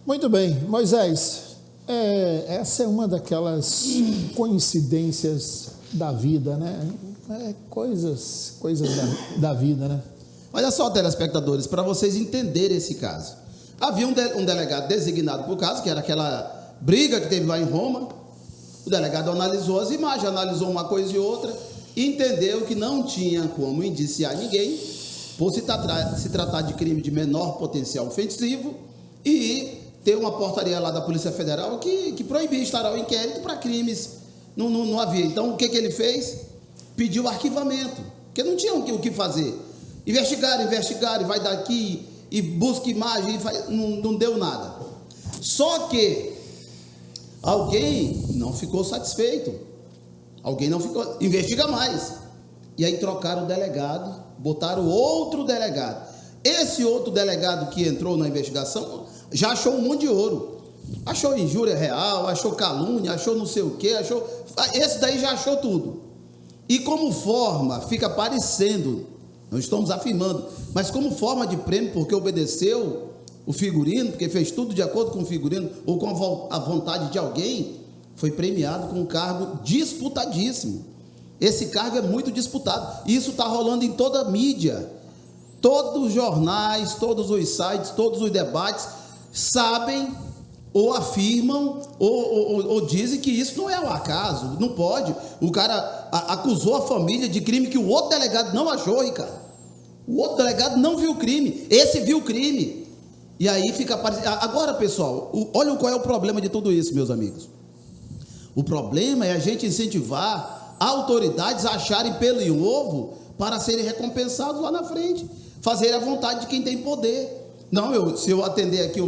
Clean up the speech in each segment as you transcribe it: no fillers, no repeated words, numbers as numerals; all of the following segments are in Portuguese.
Muito bem, Moisés, essa é uma daquelas coincidências da vida, né? Coisas da vida, né? Olha só, telespectadores, para vocês entenderem esse caso. Havia um delegado designado para o caso, que era aquela briga que teve lá em Roma. O delegado analisou as imagens, analisou uma coisa e outra, e entendeu que não tinha como indiciar ninguém, por se tratar de crime de menor potencial ofensivo, e ter uma portaria lá da Polícia Federal que proibia instaurar o inquérito para crimes. Não havia. Então, o que ele fez? Pediu arquivamento, porque não tinha o que fazer. Investigaram, vai daqui e busca imagem, não deu nada. Só que alguém não ficou satisfeito, investiga mais. E aí trocaram o delegado, botaram outro delegado. Esse outro delegado que entrou na investigação já achou um monte de ouro. Achou injúria real, achou calúnia, achou não sei o quê, esse daí já achou tudo. E como forma, fica parecendo, não estamos afirmando, mas como forma de prêmio, porque obedeceu o figurino, porque fez tudo de acordo com o figurino, ou com a vontade de alguém, foi premiado com um cargo disputadíssimo. Esse cargo é muito disputado. Isso está rolando em toda a mídia. Todos os jornais, todos os sites, todos os debates sabem ou afirmam ou dizem que isso não é um acaso, não pode. O cara acusou a família de crime que o outro delegado não achou, Ricardo. O outro delegado não viu o crime, esse viu o crime. E aí fica aparecendo. Agora, pessoal, olha qual é o problema de tudo isso, meus amigos. O problema é a gente incentivar autoridades a acharem pelo em ovo para serem recompensados lá na frente, fazer a vontade de quem tem poder. Não, se eu atender aqui o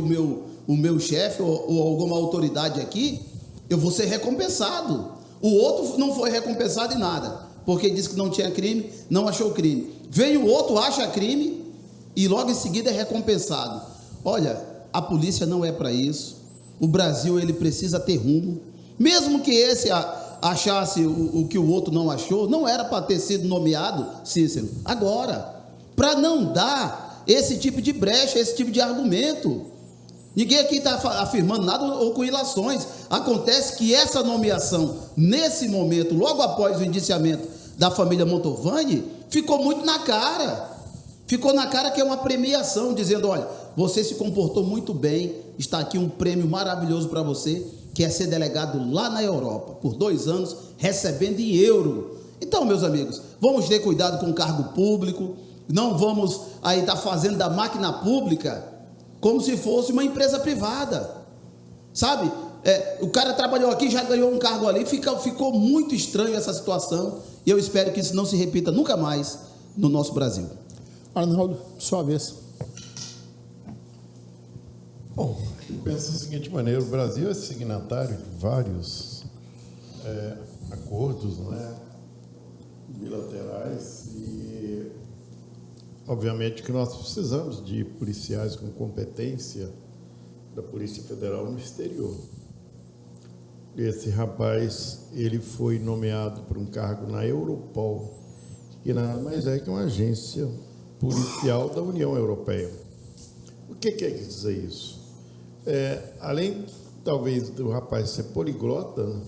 meu chefe ou alguma autoridade aqui, eu vou ser recompensado. O outro não foi recompensado em nada, porque disse que não tinha crime, não achou crime. Vem o outro, acha crime e logo em seguida é recompensado. Olha, a polícia não é para isso. O Brasil, ele precisa ter rumo. Mesmo que esse achasse o que o outro não achou, não era para ter sido nomeado, Cícero. Agora, para não dar esse tipo de brecha, esse tipo de argumento. Ninguém aqui está afirmando nada ou com ilações. Acontece que essa nomeação, nesse momento, logo após o indiciamento da família Mantovani, ficou muito na cara. Ficou na cara que é uma premiação, dizendo, olha, você se comportou muito bem, está aqui um prêmio maravilhoso para você, que é ser delegado lá na Europa, por 2 anos, recebendo em euro. Então, meus amigos, vamos ter cuidado com o cargo público, não vamos aí estar fazendo da máquina pública como se fosse uma empresa privada, sabe? O cara trabalhou aqui, já ganhou um cargo ali, ficou muito estranho essa situação, e eu espero que isso não se repita nunca mais no nosso Brasil. Arnaldo, sua vez. Bom, eu penso da seguinte maneira: o Brasil é signatário de vários acordos, né, bilaterais, e obviamente que nós precisamos de policiais com competência da Polícia Federal no exterior. Esse rapaz, ele foi nomeado para um cargo na Europol, que nada mais é que uma agência policial da União Europeia. O que quer dizer isso? Além, talvez, do rapaz ser poliglota, né,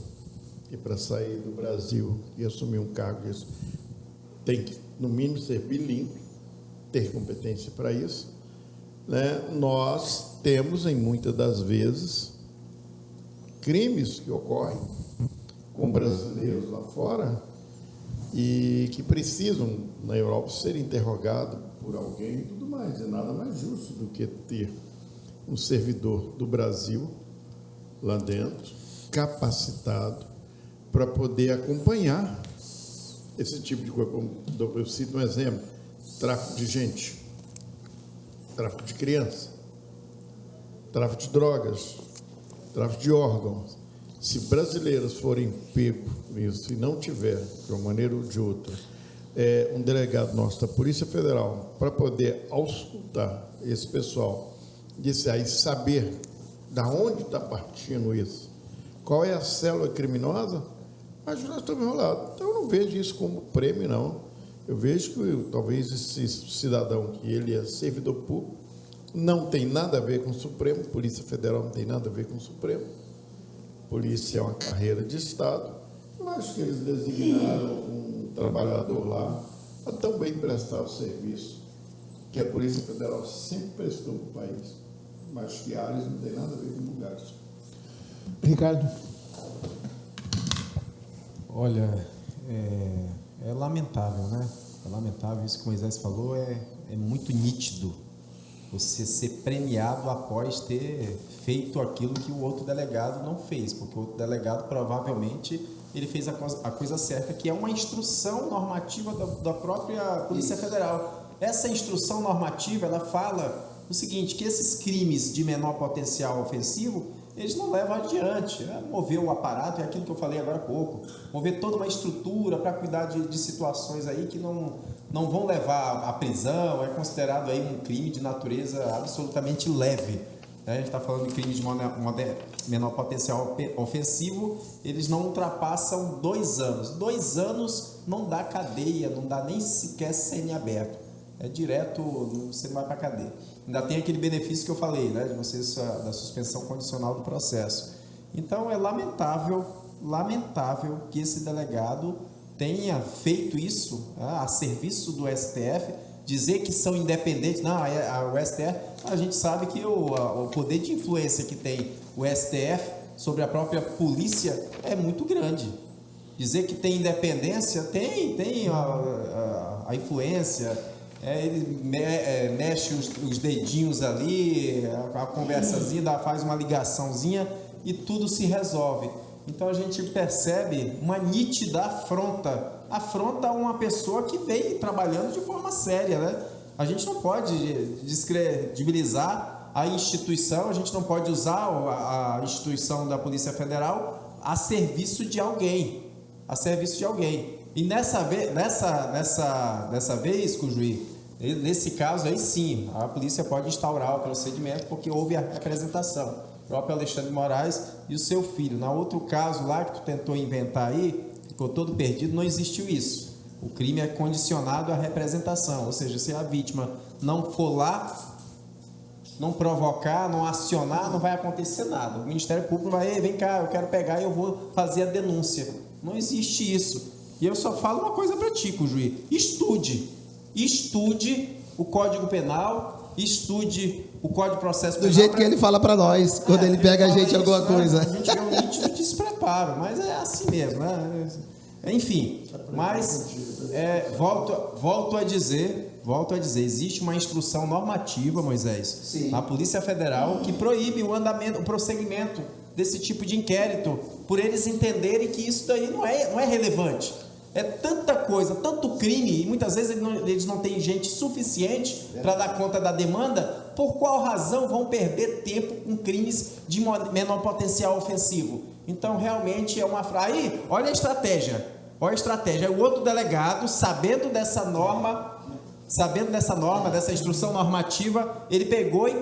e para sair do Brasil e assumir um cargo, isso tem que, no mínimo, ser bilíngue, ter competência para isso, né? Nós temos, em muitas das vezes, crimes que ocorrem com brasileiros lá fora e que precisam, na Europa, ser interrogados por alguém e tudo mais. É nada mais justo do que ter um servidor do Brasil lá dentro, capacitado, para poder acompanhar esse tipo de coisa. Eu cito um exemplo: tráfico de gente, tráfico de criança, tráfico de drogas, tráfico de órgãos. Se brasileiros forem pegos nisso e não tiver, de uma maneira ou de outra, um delegado nosso da Polícia Federal para poder auscultar esse pessoal, e saber da onde está partindo isso, qual é a célula criminosa, mas nós estamos enrolados. Então, eu não vejo isso como prêmio, não. Eu vejo que talvez esse cidadão, que ele é servidor público, não tem nada a ver com o Supremo, Polícia Federal não tem nada a ver com o Supremo, polícia é uma carreira de Estado. Eu acho que eles designaram um trabalhador lá para tão bem prestar o serviço que a Polícia Federal sempre prestou para o país. Mas que áreas não tem nada a ver com lugares. Ricardo. Olha, é lamentável, né? É lamentável isso que o Moisés falou, é muito nítido você ser premiado após ter feito aquilo que o outro delegado não fez, porque o outro delegado provavelmente ele fez a coisa certa, que é uma instrução normativa da própria Polícia Federal. Essa instrução normativa, ela fala o seguinte, que esses crimes de menor potencial ofensivo, eles não levam adiante, né? Mover o aparato, é aquilo que eu falei agora há pouco, mover toda uma estrutura para cuidar de situações aí que não vão levar à prisão, é considerado aí um crime de natureza absolutamente leve, né? A gente está falando de crime de menor potencial ofensivo, eles não ultrapassam 2 anos. 2 anos não dá cadeia, não dá nem sequer semiaberto, é direto, você não vai para a cadeia. Ainda tem aquele benefício que eu falei, né, de você, da suspensão condicional do processo. Então é lamentável que esse delegado tenha feito isso, a serviço do STF, dizer que são independentes. Não, o STF, a gente sabe que o poder de influência que tem o STF sobre a própria polícia é muito grande. Dizer que tem independência, tem a influência. Ele mexe os dedinhos ali, a conversazinha, faz uma ligaçãozinha e tudo se resolve. Então a gente percebe uma nítida afronta a uma pessoa que vem trabalhando de forma séria, né? A gente não pode descredibilizar a instituição, a gente não pode usar a instituição da Polícia Federal a serviço de alguém, E dessa vez, Cujuí, nesse caso aí sim, a polícia pode instaurar o procedimento porque houve a representação. O próprio Alexandre de Moraes e o seu filho. Na outro caso lá que tu tentou inventar aí, ficou todo perdido, não existiu isso. O crime é condicionado à representação, ou seja, se a vítima não for lá, não provocar, não acionar, não vai acontecer nada. O Ministério Público vai, vem cá, eu quero pegar e eu vou fazer a denúncia. Não existe isso. E eu só falo uma coisa para ti, Cujuí, estude o Código Penal, estude o Código de Processo Penal. Do jeito que ele fala para nós, quando ele pega a gente alguma coisa. A gente vê um nítido despreparo, mas é assim mesmo, né? Enfim, mas volto a dizer, existe uma instrução normativa, Moisés, Sim. na Polícia Federal que proíbe o prosseguimento desse tipo de inquérito, por eles entenderem que isso daí não é relevante. É tanta coisa, tanto crime, e muitas vezes eles não têm gente suficiente para dar conta da demanda. Por qual razão vão perder tempo com crimes de menor potencial ofensivo? Então, realmente é uma frase. Aí, olha a estratégia. O outro delegado, sabendo dessa norma, dessa instrução normativa, ele pegou e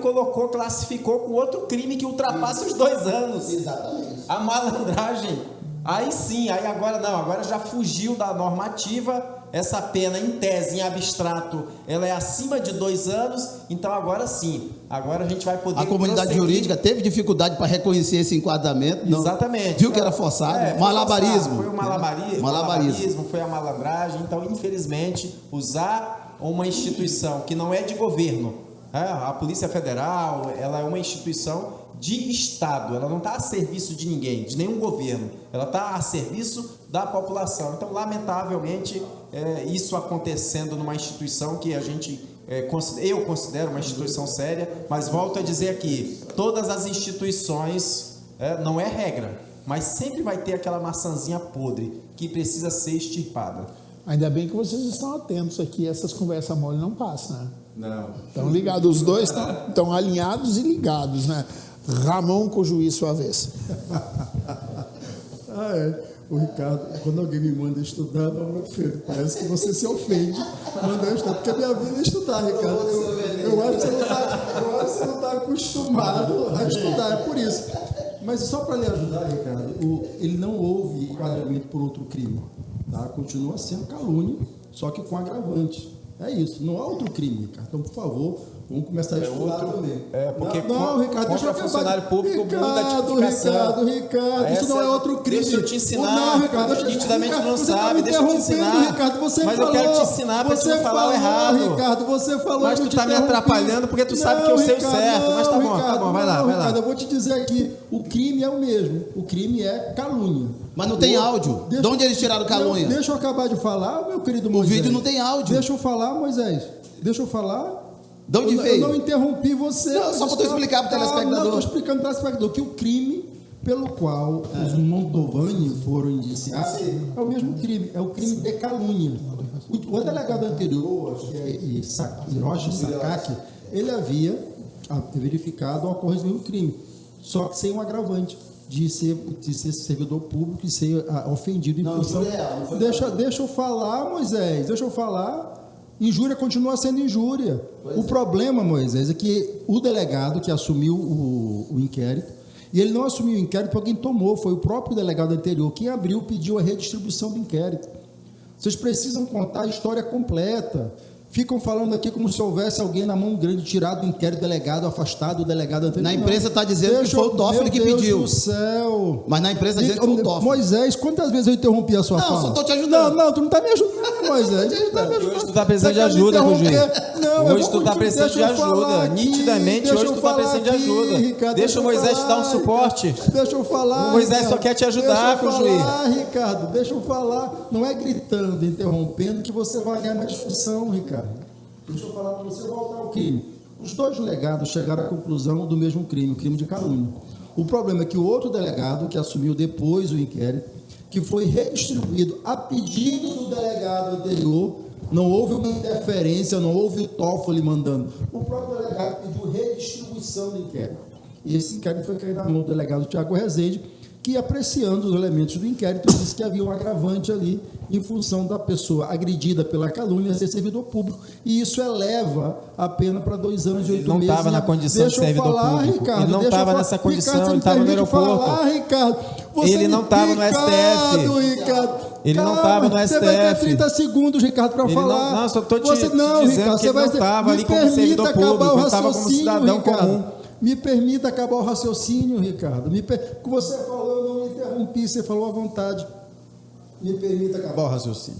classificou com outro crime que ultrapassa os 2 anos. Exatamente. A malandragem. Aí sim, agora já fugiu da normativa, essa pena em tese, em abstrato, ela é acima de 2 anos, então agora sim, agora a gente vai poder... A comunidade jurídica teve dificuldade para reconhecer esse enquadramento. Não, exatamente. Viu que era forçado? Malabarismo. Foi o malabarismo, foi a malandragem, então infelizmente usar uma instituição que não é de governo, a Polícia Federal, ela é uma instituição de Estado, ela não está a serviço de ninguém, de nenhum governo, ela está a serviço da população. Então, lamentavelmente, isso acontecendo numa instituição que eu considero uma instituição séria, mas volto a dizer aqui, todas as instituições, não é regra, mas sempre vai ter aquela maçãzinha podre que precisa ser extirpada. Ainda bem que vocês estão atentos aqui, essas conversas mole não passam, né? Não. Estão ligados, os dois estão alinhados e ligados, né? Ramon Cujuí, sua vez. O Ricardo, quando alguém me manda estudar, meu filho, parece que você se ofende mandando eu estudar, porque a minha vida é estudar, Ricardo. Eu acho que você não está acostumado a estudar, é por isso. Mas só para lhe ajudar, Ricardo, ele não houve enquadramento por outro crime, tá? Continua sendo calúnia, só que com agravante. É isso, não há outro crime, Ricardo. Então, por favor, Vamos começar a estudar também. Porque não, Ricardo, deixa eu acabar. funcionário público muda a tipificação. Ricardo, isso não é outro crime. Deixa eu te ensinar. Não, Ricardo, nitidamente Ricardo, não você sabe, tá me deixa eu te ensinar. Ricardo, você mas falou, eu quero te ensinar para você não falar o errado. Ricardo, você falou. Mas tu tá me atrapalhando porque tu sabe que eu sei o certo. Mas tá bom, vai lá. Ricardo, eu vou te dizer aqui, o crime é o mesmo. O crime é calúnia. Mas não tem áudio. De onde eles tiraram calúnia? Deixa eu acabar de falar, meu querido O Moisés. vídeo não tem áudio. Deixa eu falar, Moisés. Deixa eu falar. De onde veio? Eu não interrompi você. Não, só para tu explicar para o telespectador. Não, estou explicando para o telespectador que o crime pelo qual os Mantovani foram indiciados é o mesmo crime, é o crime de calúnia. O delegado anterior, Hiroshi Sakaki, ele havia verificado a ocorrência do mesmo crime, só que sem um agravante de ser servidor público e ser ofendido em função. Deixa eu falar, Moisés, deixa eu falar. Injúria continua sendo injúria. O problema, Moisés, é que o delegado que assumiu o inquérito, e ele não assumiu o inquérito porque quem tomou, foi o próprio delegado anterior. Quem abriu pediu a redistribuição do inquérito. Vocês precisam contar a história completa. Ficam falando aqui como se houvesse alguém na mão grande tirado do inquérito, delegado afastado, o delegado anterior. Na imprensa está dizendo que foi o Toffoli que pediu. Meu Deus do céu. Mas na imprensa dizendo que foi o Toffoli. Moisés, quantas vezes eu interrompi a sua fala? Não, só estou te ajudando. Não, tu não está me ajudando, Moisés. Tu não tá me ajudando. Hoje tu está precisando de ajuda, Rogério. Hoje tu está precisando de ajuda. Aqui, Nitidamente, hoje tu está precisando de ajuda. Ricardo, deixa o Moisés te dar um suporte. Deixa eu falar. O Moisés só quer te ajudar, juiz. Ricardo, deixa eu falar. Não é gritando, interrompendo, que você vai ganhar uma discussão, Ricardo. Deixa eu falar para você voltar ao crime. Os dois delegados chegaram à conclusão do mesmo crime, o crime de calúnia. O problema é que o outro delegado, que assumiu depois o inquérito, que foi redistribuído a pedido do delegado anterior, não houve uma interferência, não houve o Toffoli mandando. O próprio delegado pediu redistribuição do inquérito. E esse inquérito foi caído na mão do delegado Tiago Rezende, que, apreciando os elementos do inquérito, disse que havia um agravante ali em função da pessoa agredida pela calúnia ser servidor público. E isso eleva a pena para 2 anos e 8 meses. Ele não estava na condição de servidor público. Ricardo, ele não estava nessa condição, ele estava no aeroporto. Ricardo. Ele não estava no STF. Ricardo. Ele não estava no STF. Você vai ter 30 segundos, Ricardo, para falar. Não, só estou te dizendo Ricardo, que ele não estava ali como servidor público, ele estava como cidadão comum. Me permita acabar o raciocínio, Ricardo. O que você falou, eu não interrompi, você falou à vontade. Me permita acabar o raciocínio.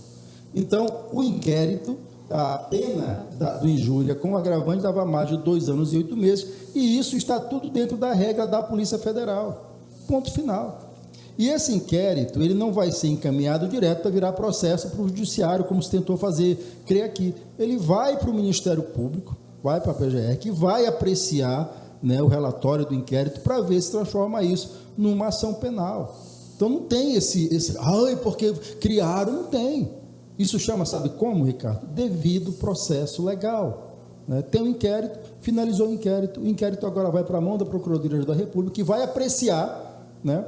Então, o inquérito, a pena do injúria com agravante dava mais de 2 anos e 8 meses, e isso está tudo dentro da regra da Polícia Federal. Ponto final. E esse inquérito, ele não vai ser encaminhado direto para virar processo para o judiciário, como se tentou fazer, creio aqui. Ele vai para o Ministério Público, vai para a PGR, que vai apreciar, né, o relatório do inquérito para ver se transforma isso numa ação penal. Então não tem porque criaram, não tem. Isso chama, sabe como, Ricardo? Devido processo legal. Né? Tem um inquérito, finalizou o inquérito agora vai para a mão da Procuradoria da República, que vai apreciar, né,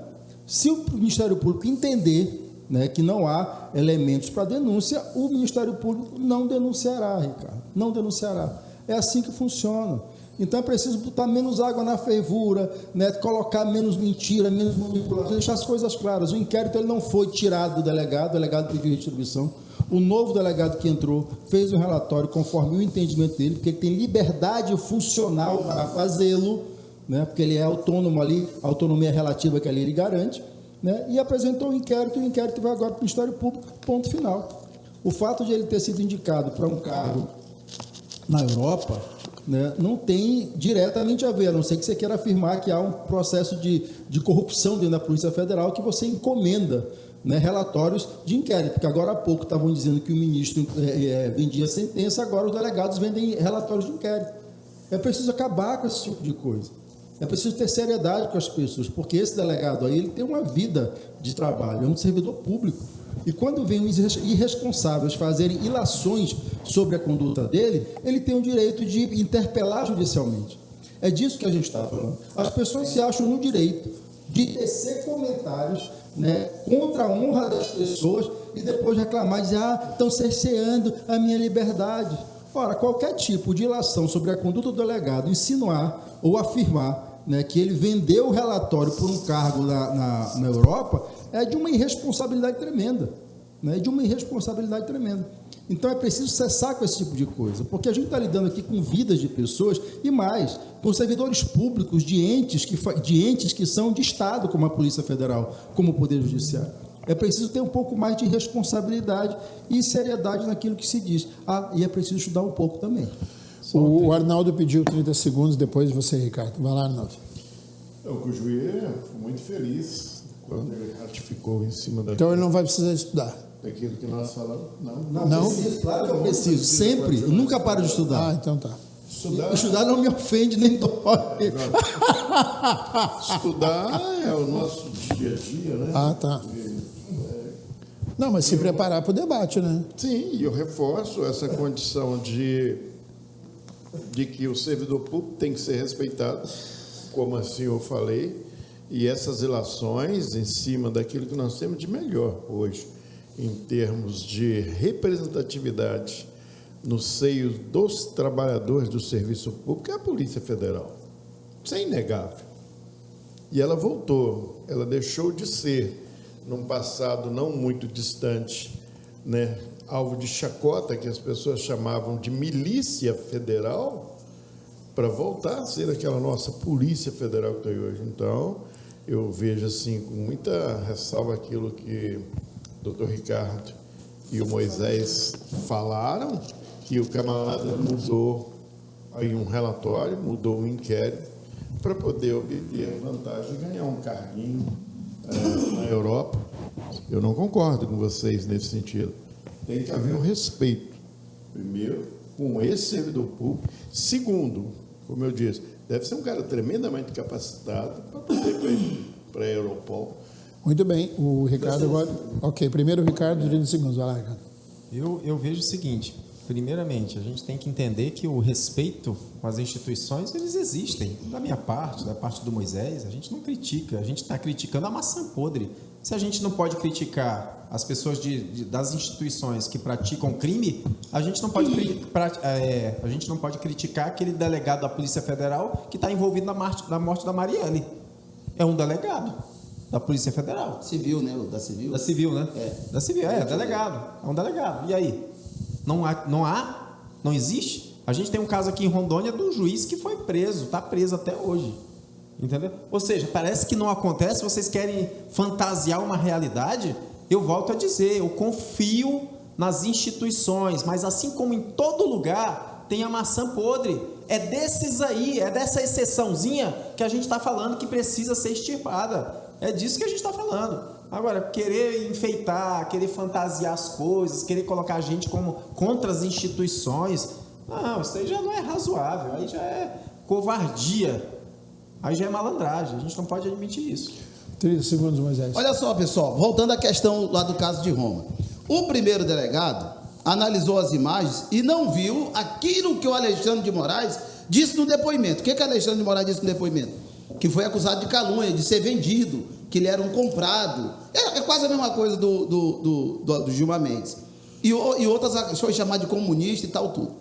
se o Ministério Público entender, né, que não há elementos para denúncia, o Ministério Público não denunciará, Ricardo, não denunciará. É assim que funciona. Então é preciso botar menos água na fervura, né, colocar menos mentira, menos manipulação, deixar as coisas claras. O inquérito ele não foi tirado do delegado, o delegado pediu retribuição. O novo delegado que entrou fez um relatório conforme o entendimento dele, porque ele tem liberdade funcional para fazê-lo, né, porque ele é autônomo ali, a autonomia relativa que ali ele garante, né, e apresentou o inquérito, e o inquérito vai agora para o Ministério Público, ponto final. O fato de ele ter sido indicado para um cargo na Europa, né, não tem diretamente a ver, a não ser que você queira afirmar que há um processo de corrupção dentro da Polícia Federal, que você encomenda, né, relatórios de inquérito, porque agora há pouco estavam dizendo que o ministro vendia sentença, agora os delegados vendem relatórios de inquérito. É preciso acabar com esse tipo de coisa. É preciso ter seriedade com as pessoas, porque esse delegado aí, ele tem uma vida de trabalho, é um servidor público. E quando vem os irresponsáveis fazerem ilações sobre a conduta dele, ele tem o direito de interpelar judicialmente. É disso que a gente está falando. As pessoas se acham no direito de tecer comentários, né, contra a honra das pessoas e depois reclamar e dizer, estão cerceando a minha liberdade. Ora, qualquer tipo de ilação sobre a conduta do delegado, insinuar ou afirmar, né, que ele vendeu o relatório por um cargo na Europa, é de uma irresponsabilidade tremenda. né, de uma irresponsabilidade tremenda. Então é preciso cessar com esse tipo de coisa, porque a gente está lidando aqui com vidas de pessoas e mais, com servidores públicos de entes que são de Estado, como a Polícia Federal, como o Poder Judiciário. É preciso ter um pouco mais de responsabilidade e seriedade naquilo que se diz. E é preciso estudar um pouco também. O Arnaldo pediu 30 segundos, depois você, Ricardo. Vai lá, Arnaldo. O juiz foi muito feliz quando ele ratificou em cima Então ele não vai precisar estudar. daquilo que nós falamos. Não? Preciso, claro que eu preciso, sempre. Eu nunca paro de estudar. Então tá. Estudar não me ofende nem dói. Estudar é o nosso dia a dia, né? Tá. Não, mas se preparar para o debate, né? Sim, e eu reforço essa condição de que o servidor público tem que ser respeitado, como assim eu falei, e essas relações em cima daquilo que nós temos de melhor hoje, em termos de representatividade no seio dos trabalhadores do serviço público, é a Polícia Federal. Isso é inegável. E ela voltou, ela deixou de ser, num passado não muito distante, né, alvo de chacota, que as pessoas chamavam de milícia federal, para voltar a ser aquela nossa Polícia Federal que tem hoje. Então, eu vejo assim, com muita ressalva aquilo que o doutor Ricardo e o Moisés falaram, que o camarada mudou aí um relatório, mudou um inquérito, para poder obter vantagem e ganhar um carguinho na Europa. Eu não concordo com vocês nesse sentido. Tem que haver um respeito, primeiro, com esse servidor público. Segundo, como eu disse, deve ser um cara tremendamente capacitado para poder ir para a Europol. Muito bem, o Ricardo agora. Ok, primeiro o Ricardo, 30 segundos. Vai lá, Ricardo. Eu vejo o seguinte: primeiramente, a gente tem que entender que o respeito com as instituições, eles existem. Da minha parte, da parte do Moisés, a gente não critica, a gente está criticando a maçã podre. Se a gente não pode criticar as pessoas das instituições que praticam crime, a gente não pode criticar aquele delegado da Polícia Federal que está envolvido na morte da Marielle. É um delegado da Polícia Federal. Civil, né? Da Civil. Da Civil, né? Da Civil, delegado. É um delegado. E aí? Não existe? A gente tem um caso aqui em Rondônia do juiz que foi preso, está preso até hoje. Entendeu? Ou seja, parece que não acontece, vocês querem fantasiar uma realidade. Eu volto a dizer, eu confio nas instituições, mas assim como em todo lugar, tem a maçã podre. É desses aí, é dessa exceçãozinha que a gente está falando que precisa ser extirpada. É disso que a gente está falando. Agora, querer enfeitar, querer fantasiar as coisas, querer colocar a gente como contra as instituições, não, isso aí já não é razoável, aí já é covardia, aí já é malandragem, a gente não pode admitir isso. 30 segundos, Moisés. Olha só, pessoal, voltando à questão lá do caso de Roma. O primeiro delegado analisou as imagens e não viu aquilo que o Alexandre de Moraes disse no depoimento. O que o Alexandre de Moraes disse no depoimento? Que foi acusado de calúnia, de ser vendido, que ele era um comprado. É quase a mesma coisa do Gilmar Mendes. E outras foi chamado de comunista e tal, tudo.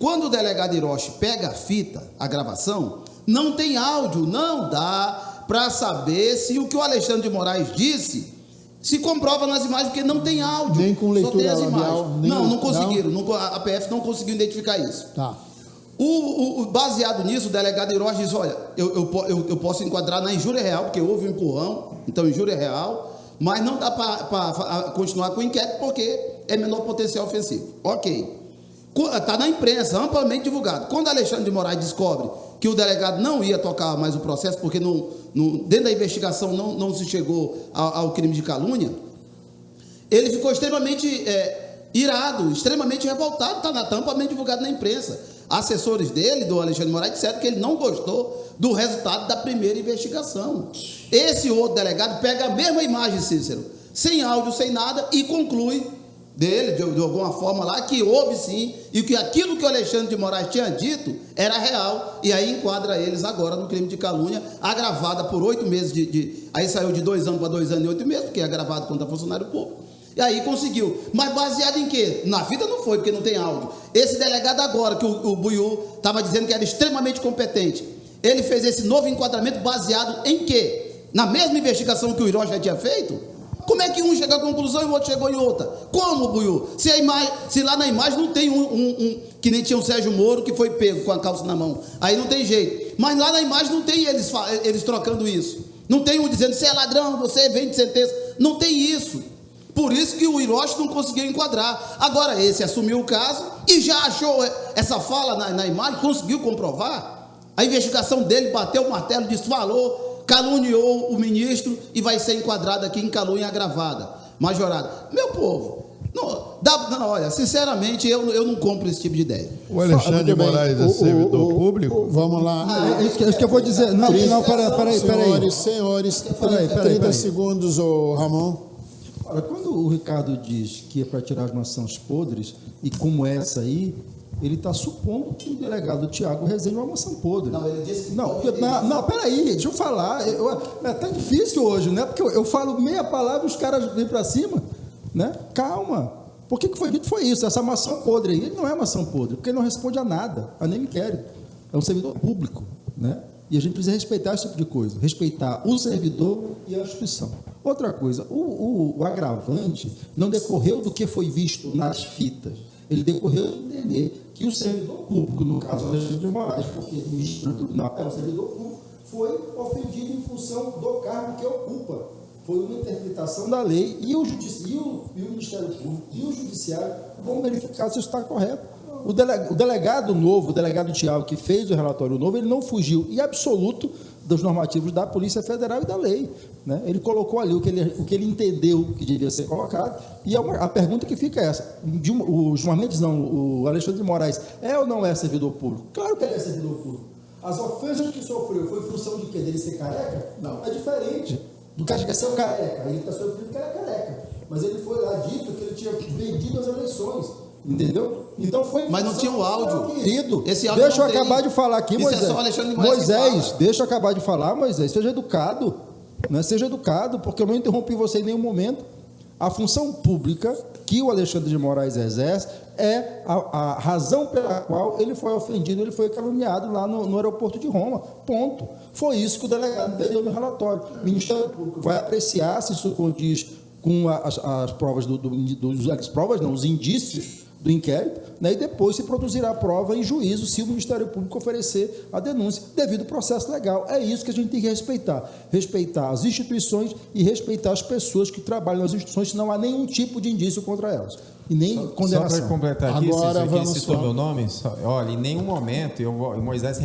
Quando o delegado Hiroshi pega a fita, a gravação, não tem áudio, não dá para saber se o que o Alexandre de Moraes disse se comprova nas imagens, porque não tem áudio. Nem com leitura só tem as labial, imagens. Não conseguiram. A PF não conseguiu identificar isso. Tá. Baseado nisso, o delegado Hiroshi diz, olha, eu posso enquadrar na injúria real, porque houve um empurrão, então injúria real, mas não dá para continuar com o inquérito, porque é menor potencial ofensivo. Ok. Está na imprensa, amplamente divulgado. Quando Alexandre de Moraes descobre que o delegado não ia tocar mais o processo, porque dentro da investigação não se chegou ao crime de calúnia, ele ficou extremamente irado, extremamente revoltado, está amplamente divulgado na imprensa. Assessores dele, do Alexandre de Moraes, disseram que ele não gostou do resultado da primeira investigação. Esse outro delegado pega a mesma imagem, Cícero, sem áudio, sem nada, e conclui dele, de alguma forma lá, que houve sim, e que aquilo que o Alexandre de Moraes tinha dito era real, e aí enquadra eles agora no crime de calúnia, agravada por 8 meses aí saiu de 2 anos para 2 anos e 8 meses, porque é agravado contra funcionário público. E aí conseguiu. Mas baseado em quê? Na vida não foi, porque não tem áudio. Esse delegado agora, que o Buiú estava dizendo que era extremamente competente, ele fez esse novo enquadramento baseado em quê? Na mesma investigação que o Hiroshi já tinha feito? Como é que um chega à conclusão e o outro chegou em outra? Como, Buiú? Se lá na imagem não tem que nem tinha o Sérgio Moro, que foi pego com a calça na mão. Aí não tem jeito. Mas lá na imagem não tem eles trocando isso. Não tem um dizendo, você é ladrão, você vem de sentença. Não tem isso. Por isso que o Hiroshi não conseguiu enquadrar. Agora esse assumiu o caso e já achou essa fala na imagem, conseguiu comprovar. A investigação dele bateu o martelo, disse, falou, caluniou o ministro e vai ser enquadrado aqui em calúnia agravada, majorada. Meu povo, olha, sinceramente, eu não compro esse tipo de ideia. O Alexandre de Moraes é servidor público? Vamos lá. É isso que eu vou dizer. Não, peraí. Senhores, Peraí. 30 segundos, ô Ramon. Olha, quando o Ricardo diz que é para tirar as maçãs podres, e como essa aí, ele está supondo que o delegado Tiago Rezende é uma maçã podre. Não, ele disse que Não, peraí, deixa eu falar. É tão difícil hoje, né? Porque eu falo meia palavra e os caras vêm para cima, né? Calma. Por que foi dito foi isso? Essa maçã podre aí, ele não é maçã podre, porque ele não responde a nada, a nem inquérito. É um servidor público, né? E a gente precisa respeitar esse tipo de coisa, respeitar o servidor e a instituição. Outra coisa, o agravante não decorreu do que foi visto nas fitas, ele decorreu de entender que o servidor público, no caso do Alexandre de Moraes, porque o ministro do Tribunal é o servidor público, foi ofendido em função do cargo que ocupa. Foi uma interpretação da lei e o Ministério Público e o Judiciário vão verificar se isso está correto. O delegado novo, o delegado Tiago, que fez o relatório novo, ele não fugiu em absoluto dos normativos da Polícia Federal e da lei, né? Ele colocou ali o que ele entendeu que devia ser colocado, e a pergunta que fica é essa: o Gilmar Mendes não, o Alexandre de Moraes é ou não é servidor público? Claro que ele é servidor público. As ofensas que sofreu foi em função de quê? Dele ser careca? Não, é diferente do cara que é ser careca. Ele está sofrendo porque ele é careca, mas ele foi lá dito que ele tinha vendido as eleições. Entendeu? Então foi. Mas não tinha o áudio. Querido, esse áudio deixa eu não tem. acabar de falar aqui, Isso Moisés. é só Alexandre de Moraes que Moisés, fala. deixa eu acabar de falar, Moisés. Seja educado. Né? Seja educado, porque eu não interrompi você em nenhum momento. A função pública que o Alexandre de Moraes exerce é a razão pela qual ele foi ofendido, ele foi caluniado lá no aeroporto de Roma. Ponto. Foi isso que o delegado deu no relatório. O Ministério Público vai apreciar se isso condiz com as provas os indícios do inquérito, né, e depois se produzirá a prova em juízo se o Ministério Público oferecer a denúncia devido ao processo legal. É isso que a gente tem que respeitar. Respeitar as instituições e respeitar as pessoas que trabalham nas instituições, se não há nenhum tipo de indício contra elas. E nem condenação. Só para completar aqui, Agora ele vamos citou só. meu nome. Olha, em nenhum momento, o Moisés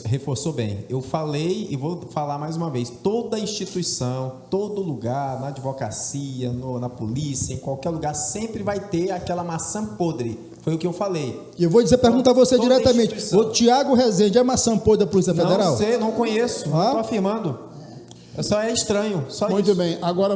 reforçou bem. Eu falei e vou falar mais uma vez: toda instituição, todo lugar, na advocacia, na polícia, em qualquer lugar, sempre vai ter aquela maçã podre. Foi o que eu falei. E eu vou perguntar a você Toda diretamente: instituição. o Tiago Rezende é maçã podre da Polícia Federal? Não sei, não conheço. Não estou afirmando. Só é estranho. Só Muito isso. bem. Agora